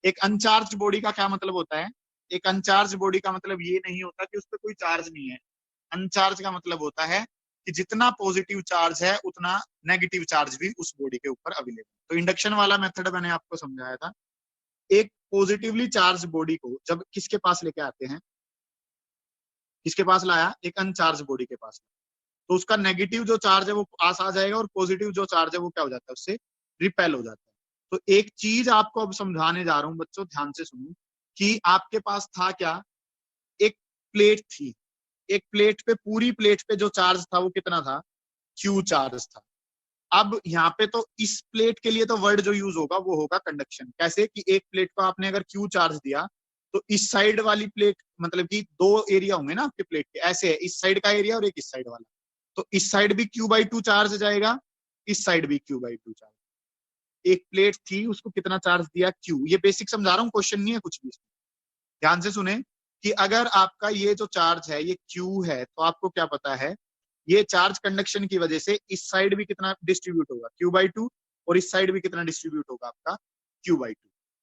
एक uncharged body का क्या मतलब होता है? एक अनचार्ज बॉडी का मतलब ये नहीं होता कि उस पर कोई चार्ज नहीं है। अनचार्ज का मतलब होता है कि जितना पॉजिटिव चार्ज है उतना नेगेटिव चार्ज भी उस बॉडी के ऊपर अवेलेबल। तो इंडक्शन वाला मेथड मैंने आपको समझाया था। एक पॉजिटिवली चार्ज बॉडी को जब किसके पास लेके आते हैं, किसके पास लाया? एक अनचार्ज बॉडी के पास, तो उसका नेगेटिव जो चार्ज है वो पास आ जाएगा और पॉजिटिव जो चार्ज है वो क्या हो जाता है? उससे रिपेल हो जाता है। तो एक चीज आपको अब समझाने जा रहा हूं बच्चों, ध्यान से सुनो कि आपके पास था क्या? एक प्लेट थी। एक प्लेट पे, पूरी प्लेट पे जो चार्ज था वो कितना था? क्यू चार्ज था। अब यहाँ पे तो इस प्लेट के लिए तो वर्ड जो यूज होगा वो होगा कंडक्शन। कैसे कि एक प्लेट को आपने अगर क्यू चार्ज दिया तो इस साइड वाली प्लेट, मतलब कि दो एरिया होंगे ना आपके प्लेट के, ऐसे है, इस साइड का एरिया और एक इस साइड वाला। तो इस साइड भी Q/2 चार्ज जाएगा, इस साइड भी Q/2 चार्ज। एक प्लेट थी, उसको कितना चार्ज दिया? Q। ये बेसिक समझा रहा हूँ, क्वेश्चन नहीं है कुछ भी। ध्यान से सुने कि अगर आपका ये जो चार्ज है ये Q है, तो आपको क्या पता है? ये चार्ज कंडक्शन की वजह से इस साइड भी कितना डिस्ट्रीब्यूट होगा? Q/2। और इस साइड भी कितना डिस्ट्रीब्यूट होगा आपका? Q/2।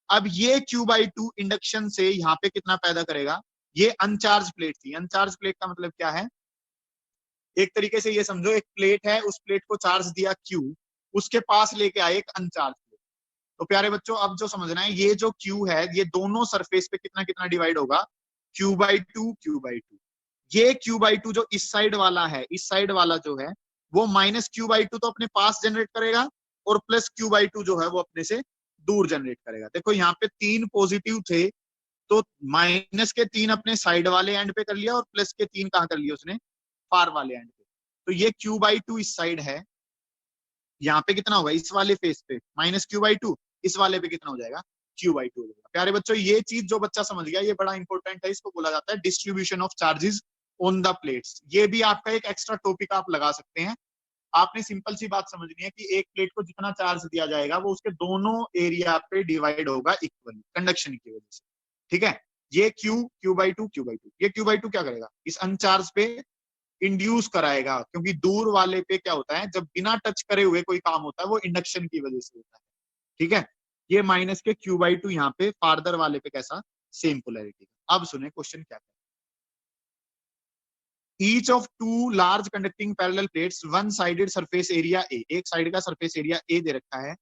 अब ये Q/2 इंडक्शन से यहाँ पे कितना पैदा करेगा? ये अनचार्ज प्लेट थी। अनचार्ज प्लेट का मतलब क्या है? एक तरीके से ये समझो, एक प्लेट है, उस प्लेट को चार्ज दिया Q, उसके पास लेके आए एक अनचार्ज प्लेट। तो प्यारे बच्चों अब जो समझना है, ये जो Q है ये दोनों सरफेस पे कितना कितना डिवाइड होगा? Q/2 Q/2। ये Q/2 जो इस साइड वाला है, इस साइड वाला जो है वो माइनस Q/2 तो अपने पास जनरेट करेगा और प्लस Q/2 जो है वो अपने से दूर जनरेट करेगा। देखो यहाँ पे तीन पॉजिटिव थे, तो माइनस के तीन अपने साइड वाले एंड पे कर लिया और प्लस के तीन कहाँ कर लिया उसने? फार वाले एंड पे। तो ये Q/2 इस साइड है, यहाँ पे कितना होगा? इस वाले फेस पे माइनस Q/2, इस वाले पे कितना हो जाएगा? Q/2 हो जाएगा। प्यारे बच्चों ये चीज जो बच्चा समझ गया ये बड़ा इंपॉर्टेंट है, इसको बोला जाता है distribution of charges on the plates. ये भी आपका एक एक्स्ट्रा टॉपिक आप लगा सकते हैं। आपने सिंपल सी बात समझनी है कि एक प्लेट को जितना चार्ज दिया जाएगा वो उसके दोनों एरिया पे डिवाइड होगा इक्वली कंडक्शन की वजह से। ठीक है, ये Q/2 ये Q/2 क्या करेगा? इस अनचार्ज पे इंड्यूस कराएगा, क्योंकि दूर वाले पे क्या होता है, जब बिना टच करे हुए कोई काम होता है वो इंडक्शन की वजह से होता है। ठीक है, ये माइनस के Q/2 यहाँ पे फार्दर वाले पे कैसा? Same polarity. अब सुने क्वेश्चन क्या है। Each of two large conducting parallel plates one sided surface area A, एक साइड का सरफेस एरिया ए दे रखा है।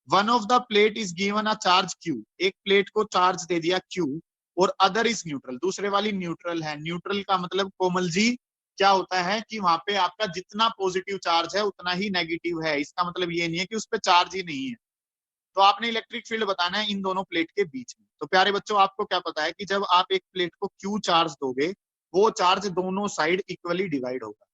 One of the plate is given a charge Q, एक प्लेट को चार्ज दे दिया Q, और अदर इज न्यूट्रल, दूसरे वाली न्यूट्रल है। न्यूट्रल का मतलब कोमल जी क्या होता है कि वहां पे आपका जितना पॉजिटिव चार्ज है उतना ही नेगेटिव है। इसका मतलब ये नहीं है कि उस पर चार्ज ही नहीं है। तो आपने इलेक्ट्रिक फील्ड बताना है इन दोनों प्लेट के बीच में। तो प्यारे बच्चों आपको क्या पता है कि जब आप एक प्लेट को Q चार्ज दोगे वो चार्ज दोनों साइड इक्वली डिवाइड होगा।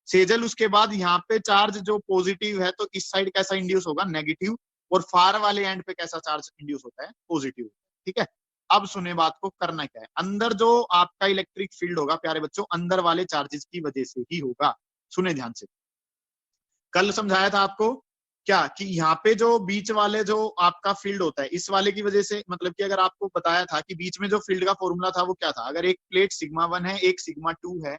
सेजल उसके बाद यहाँ पे चार्ज जो पॉजिटिव है तो इस साइड कैसा इंड्यूस होगा? नेगेटिव। और फार वाले एंड पे कैसा चार्ज इंड्यूस होता है? पॉजिटिव। ठीक है, अब सुने बात को, करना क्या है। अंदर जो आपका इलेक्ट्रिक फील्ड होगा प्यारे बच्चों अंदर वाले चार्जेस की वजह से ही होगा। सुने ध्यान से, कल समझाया था आपको क्या कि यहाँ पे जो बीच वाले जो आपका फील्ड होता है इस वाले की वजह से, मतलब कि अगर आपको बताया था कि बीच में जो फील्ड का फॉर्मूला था वो क्या था? अगर एक प्लेट σ1 है एक σ2 है,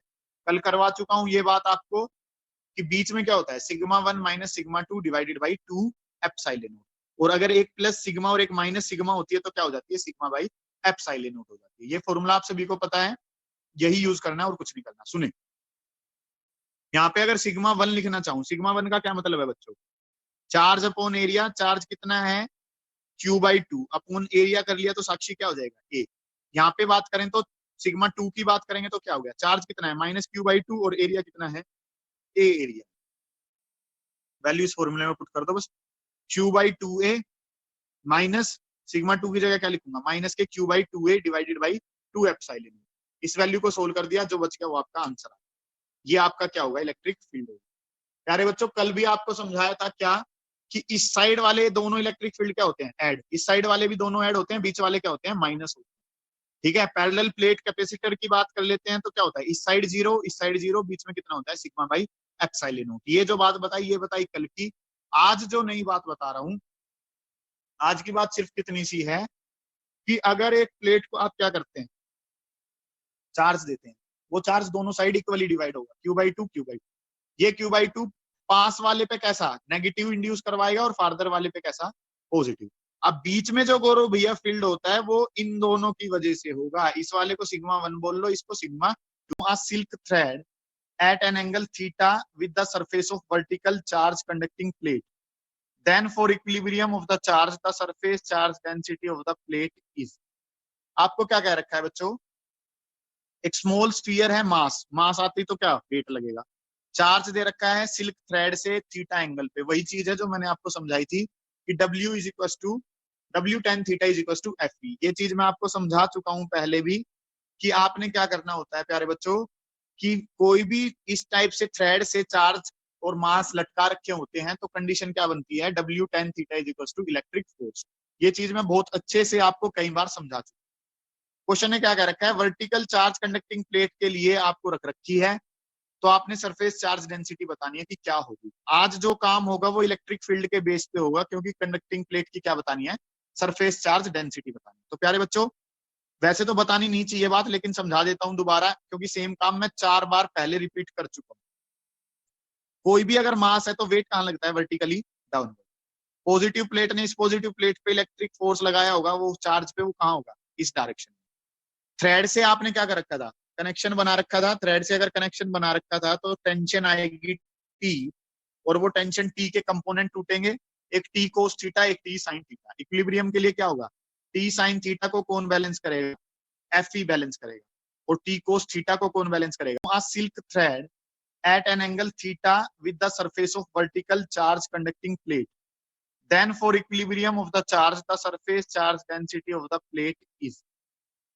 कल करवा चुका हूं ये बात आपको कि बीच में क्या होता है? σ1 minus σ2 divided by 2 epsilon naught. और अगर एक प्लस सिग्मा और एक माइनस सिग्मा होती है तो क्या हो जाती है? सिग्मा बाई एप्सिलॉन नॉट हो जाती है। ये फॉर्मूला आप सभी को पता है, यही यूज करना है और कुछ नहीं करना। सुने, यहाँ पे अगर σ1 लिखना चाहूँ, σ1 का क्या मतलब है बच्चों? Charge upon area. चार्ज कितना है? Q/2 अपॉन एरिया कर लिया तो साक्षी क्या हो जाएगा? ए। यहाँ पे बात करें तो σ2 की बात करेंगे तो क्या हो गया? चार्ज कितना है? माइनस Q/2 और एरिया कितना है? ए एरिया। वैल्यू इस फॉर्मूले में पुट कर दो बस। Q/2A माइनस σ2 की जगह क्या लिखूंगा? माइनस के Q/2A डिवाइडेड बाई 2 एप्सिलॉन। इस वैल्यू को सोल्व कर दिया, जो बच गया वो आपका आंसर है। ये आपका क्या होगा? इलेक्ट्रिक फील्ड होगा। प्यारे बच्चों कल भी आपको समझाया था क्या कि इस साइड वाले दोनों इलेक्ट्रिक फील्ड क्या होते हैं? ऐड। इस साइड वाले भी दोनों ऐड होते हैं, बीच वाले क्या होते हैं? माइनस होते हैं। ठीक है, पैरेलल प्लेट कैपेसिटर की बात कर लेते हैं तो क्या होता है? इस साइड जीरो इस साइड जीरो, बीच में कितना होता है? Sigma by epsilon not. ये जो बात बताई ये बताई कल की। आज जो नई बात बता रहा हूं, आज की बात सिर्फ कितनी सी है कि अगर एक प्लेट को आप क्या करते हैं? चार्ज देते हैं, वो चार्ज दोनों साइड इक्वली डिवाइड होगा। Q/2 ये Q/2 पास वाले पे कैसा? नेगेटिव इंड्यूस करवाएगा और फार्दर वाले पे कैसा? पॉजिटिव। अब बीच में जो गौरव भैया फील्ड होता है वो इन दोनों की वजह से होगा। इस वाले को सिग्मा 1 बोल लो, इसको सिग्मा 2। आ silk thread at an angle theta with the surface of vertical charge conducting plate, then for equilibrium of the charge the surface charge density of the plate is। आपको क्या कह रखा है बच्चों, एक स्मॉल स्फीयर है, मास, मास आती तो क्या वेट लगेगा, चार्ज दे रखा है सिल्क थ्रेड से थीटा एंगल पे। वही चीज है जो मैंने आपको समझाई थी कि W is equal to W tan theta is equal to FV। ये चीज मैं आपको समझा चुका हूं पहले भी कि आपने क्या करना होता है प्यारे बच्चों, कि कोई भी इस टाइप से थ्रेड से चार्ज और मास लटका रखे होते हैं तो कंडीशन क्या बनती है, W tan theta is equal to electric force. ये चीज मैं बहुत अच्छे से आपको कई बार समझा चुका। क्वेश्चन ने क्या कह रखा है, वर्टिकल चार्ज कंडक्टिंग प्लेट के लिए आपको रख रखी है, तो आपने सरफेस चार्ज डेंसिटी बतानी है कि क्या होगी। आज जो काम होगा वो इलेक्ट्रिक फील्ड के बेस पे होगा, क्योंकि कंडक्टिंग प्लेट की क्या बतानी है, सरफेस चार्ज डेंसिटी बतानी है। तो प्यारे बच्चों, वैसे तो बतानी नहीं चाहिए बात, लेकिन समझा देता हूं दोबारा, क्योंकि सेम काम मैं 4 बार पहले रिपीट कर चुका हूं। कोई भी अगर मास है तो वेट कहां लगता है, वर्टिकली डाउनवर्ड। पॉजिटिव प्लेट ने इस पॉजिटिव प्लेट पे इलेक्ट्रिक फोर्स लगाया होगा, वो चार्ज पे वो कहां होगा, इस डायरेक्शन में। थ्रेड से आपने क्या कर रखा था, कनेक्शन बना रखा था। थ्रेड से अगर कनेक्शन बना रखा था तो टेंशन आएगी टी, और वो टेंशन टी के कंपोनेंट टूटेंगे, एक टी कोस थीटा, एक टी साइन थीटा। इक्विलिब्रियम के लिए क्या होगा, टी साइन थीटा को कौन बैलेंस करेगा, एफ ई बैलेंस करेगा, और टी कोस थीटा को कौन बैलेंस करेगा। Silk thread at an angle theta with the surface of vertical charge conducting plate, then for equilibrium of the charge the surface charge density of the plate is.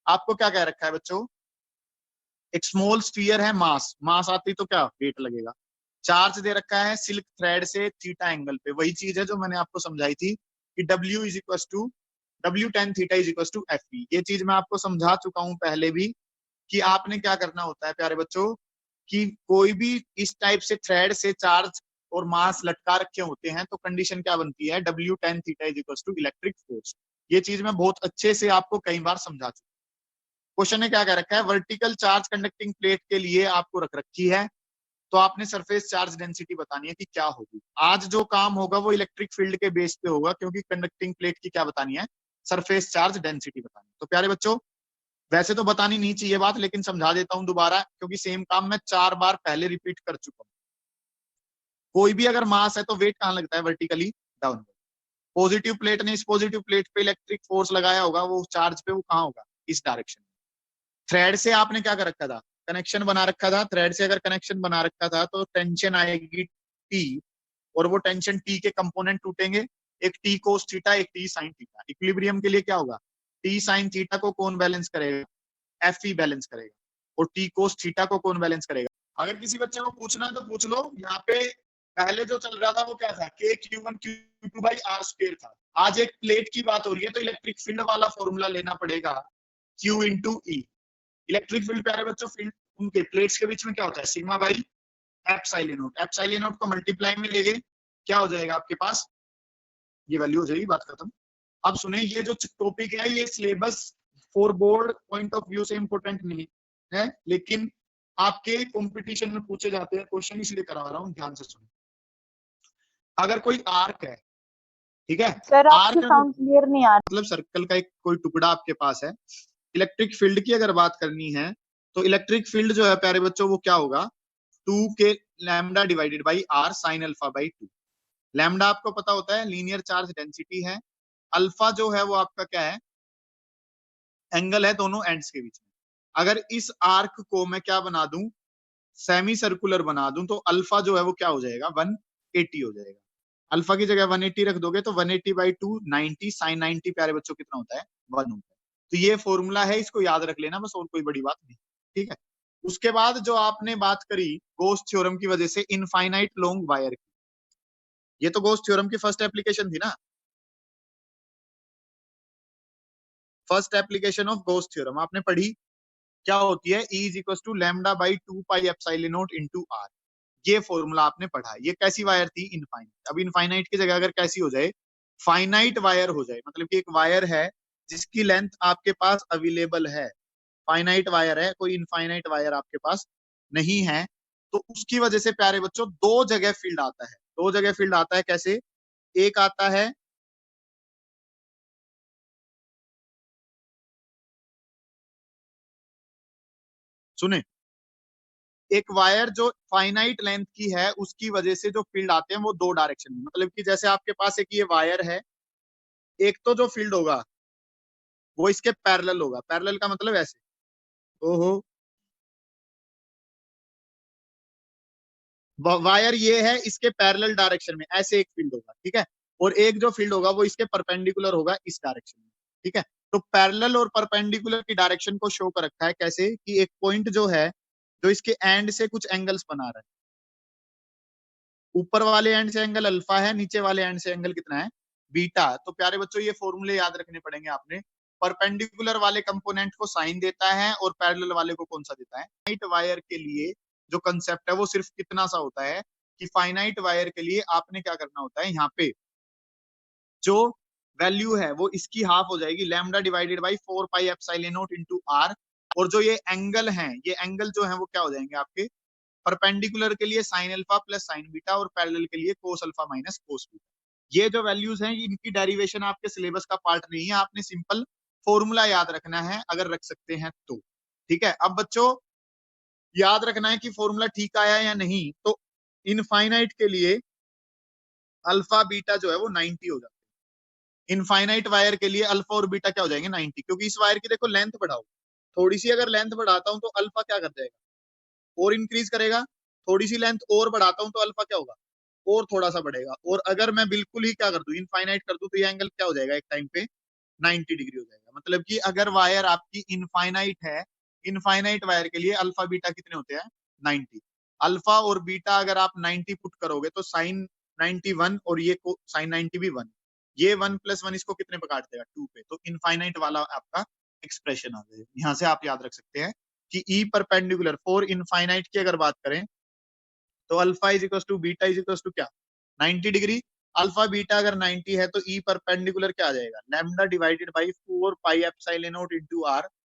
आपको क्या कह रखा है बच्चों, एक स्मॉल स्फीयर है, मास, मास आती तो क्या वेट लगेगा, चार्ज दे रखा है सिल्क थ्रेड से थीटा एंगल पे। वही चीज है जो मैंने आपको समझाई थी कि W is equal to W tan theta is equal to FV। ये चीज मैं आपको समझा चुका हूं पहले भी कि आपने क्या करना होता है प्यारे बच्चों, कि कोई भी इस टाइप से थ्रेड से चार्ज और मास लटका रखे होते हैं तो कंडीशन क्या बनती है, W tan theta is equal to electric force. ये चीज मैं बहुत अच्छे से आपको कई बार समझा चुका। क्वेश्चन ने क्या कह रखा है, वर्टिकल चार्ज कंडक्टिंग प्लेट के लिए आपको रख रखी है, तो आपने सरफेस चार्ज डेंसिटी बतानी है कि क्या होगी। आज जो काम होगा वो इलेक्ट्रिक फील्ड के बेस पे होगा, क्योंकि कंडक्टिंग प्लेट की क्या बतानी है, सरफेस चार्ज डेंसिटी बतानी है। तो प्यारे बच्चों, वैसे तो बतानी नहीं चाहिए बात, लेकिन समझा देता हूं दोबारा, क्योंकि सेम काम मैं 4 बार पहले रिपीट कर चुका हूं। कोई भी अगर मास है तो वेट कहां लगता है, वर्टिकली डाउनवर्ड। पॉजिटिव प्लेट ने इस पॉजिटिव प्लेट पे इलेक्ट्रिक फोर्स लगाया होगा, वो चार्ज पे वो कहां होगा, इस डायरेक्शन में। थ्रेड से आपने क्या कर रखा था, कनेक्शन बना रखा था। थ्रेड से अगर कनेक्शन बना रखा था तो टेंशन आएगी टी, और वो टेंशन टी के कंपोनेंट टूटेंगे, एक टी कोस थीटा, एक टी साइन थीटा। इक्विलिब्रियम के लिए क्या होगा, टी साइन थीटा को कौन बैलेंस करेगा, एफ ई बैलेंस करेगा, और टी कोस थीटा को कौन बैलेंस करेगा। अगर किसी बच्चे को पूछना है तो पूछ लो। यहाँ पे पहले जो चल रहा था वो क्या था, के Q1 Q2 by are square था। आज एक प्लेट की बात हो रही है तो इलेक्ट्रिक फील्ड वाला फॉर्मूला लेना पड़ेगा, Q इंटू ई। इलेक्ट्रिक फील्ड प्यारे बच्चों, फील्ड उनके प्लेट्स के बीच में क्या होता है, sigma by epsilon not. Epsilon not को मल्टीप्लाई में लेंगे, क्या हो जाएगा आपके पास, ये वैल्यू हो जाएगी, बात खत्म। अब सुने, ये जो टॉपिक है ये syllabus for board point of view से इंपॉर्टेंट नहीं है, लेकिन आपके कंपटीशन में पूछे जाते हैं क्वेश्चन, इसलिए करा रहा हूँ, ध्यान से सुने। अगर कोई आर्क है, ठीक है, सर आपकी आर्क साउंड क्लियर नहीं आ रही। मतलब सर्कल का एक कोई टुकड़ा आपके पास है। इलेक्ट्रिक फील्ड की अगर बात करनी है तो इलेक्ट्रिक फील्ड जो है प्यारे बच्चों वो क्या होगा, 2k lambda divided by r sine alpha by 2। Lambda आपको पता होता है लीनियर चार्ज डेंसिटी है, अल्फा जो है वो आपका क्या है, एंगल है दोनों एंड्स के बीच में। अगर इस आर्क को मैं क्या बना दूं, सेमी सर्कुलर बना दूं, तो अल्फा जो है वो क्या हो जाएगा, 180 हो जाएगा। अल्फा की जगह 180 रख दोगे तो 180 बाई 2 90, साइन 90 प्यारे बच्चों कितना होता है, 1 होता है। तो ये फॉर्मूला है, इसको याद रख लेना बस, और कोई बड़ी बात नहीं, ठीक है। उसके बाद जो आपने बात करी गोस थ्योरम की वजह से इनफाइनाइट लॉन्ग वायर की, ये तो गोस थ्योरम की फर्स्ट एप्लीकेशन थी ना, first application of Gauss theorem आपने पढ़ी, क्या होती है, E is equal to lambda by 2 pi epsilon naught into r. ये फॉर्मूला आपने पढ़ा है। ये कैसी वायर थी, इनफाइनाइट। अब इनफाइनाइट की जगह अगर कैसी हो जाए, फाइनाइट वायर हो जाए, मतलब कि एक वायर है जिसकी लेंथ आपके पास अवेलेबल है, फाइनाइट वायर है, कोई इनफाइनाइट वायर आपके पास नहीं है, तो उसकी वजह से प्यारे बच्चों दो जगह फील्ड आता है। दो जगह फील्ड आता है कैसे, एक आता है सुने, एक वायर जो फाइनाइट लेंथ की है उसकी वजह से जो फील्ड आते हैं वो दो डायरेक्शन में, मतलब कि जैसे आपके पास एक ये वायर है, एक तो जो फील्ड होगा वो इसके पैरेलल होगा, पैरेलल का मतलब ऐसे, ओहो, वायर ये है, इसके पैरेलल डायरेक्शन में ऐसे एक फील्ड होगा, ठीक है, और एक जो फील्ड होगा वो इसके परपेंडिकुलर होगा इस डायरेक्शन में, ठीक है। तो पैरेलल और परपेंडिकुलर की डायरेक्शन को शो कर रखा है कैसे, कि एक पॉइंट जो है जो इसके एंड से कुछ एंगल्स बना रहा है, ऊपर वाले एंड से एंगल अल्फा है, नीचे वाले एंड से एंगल कितना है, बीटा। तो प्यारे बच्चों ये फॉर्मूले याद रखने पड़ेंगे आपने, परपेंडिकुलर वाले कंपोनेंट को साइन देता है और पैरेलल वाले को कौन सा देता है। फाइनाइट वायर के लिए जो कंसेप्ट है वो सिर्फ कितना सा होता है कि फाइनाइट वायर के लिए आपने क्या करना होता है, यहाँ पे जो वैल्यू है वो इसकी हाफ हो जाएगी, lambda divided by 4 pi epsilon naught into r, और जो ये एंगल हैं, ये एंगल जो है वो क्या हो जाएंगे आपके, परपेंडिकुलर के लिए sine alpha plus sign beta और पैरेलल के लिए cos alpha minus cos beta. ये जो वैल्यूज हैं इनकी डेरिवेशन आपके सिलेबस का पार्ट नहीं है, आपने सिंपल फॉर्मूला याद रखना है, अगर रख सकते हैं तो ठीक है। अब बच्चों याद रखना है कि फॉर्मूला ठीक आया या नहीं, तो इनफाइनाइट के लिए अल्फा बीटा जो है वो 90 हो जाता है, इनफाइनाइट वायर के लिए अल्फा और बीटा क्या हो जाएंगे 90, क्योंकि इस वायर की देखो लेंथ बढ़ाओ, थोड़ी सी अगर लेंथ बढ़ाता हूं तो अल्फा क्या कर जाएगा, और इंक्रीज करेगा, थोड़ी सी लेंथ और बढ़ाता हूं तो अल्फा क्या होगा, और थोड़ा सा बढ़ेगा, और अगर मैं बिल्कुल ही क्या कर दूं इनफाइनाइट कर दूं तो ये एंगल क्या हो जाएगा एक टाइम पे 90 डिग्री हो जाएगा। मतलब कि अगर वायर आपकी इनफाइनाइट है, इनफाइनाइट वायर के लिए अल्फा बीटा कितने होते हैं 90, अल्फा और बीटा अगर आप 90 पुट करोगे तो साइन 91 और ये साइन 90 भी 1, ये 1 प्लस 1 इसको कितने पे काट देगा 2 पे, तो इनफाइनाइट वाला आपका एक्सप्रेशन आ जाएगा। यहाँ से आप याद रख सकते हैं कि ई परपेंडिकुलर फॉर इनफाइनाइट की अगर बात करें तो alpha is equal to beta is equal to क्या 90 डिग्री, अल्फा बीटा अगर 90 है तो ई परपेंडिकुलर क्या आ जाएगा, lambda divided by 4 pi epsilon naught into are,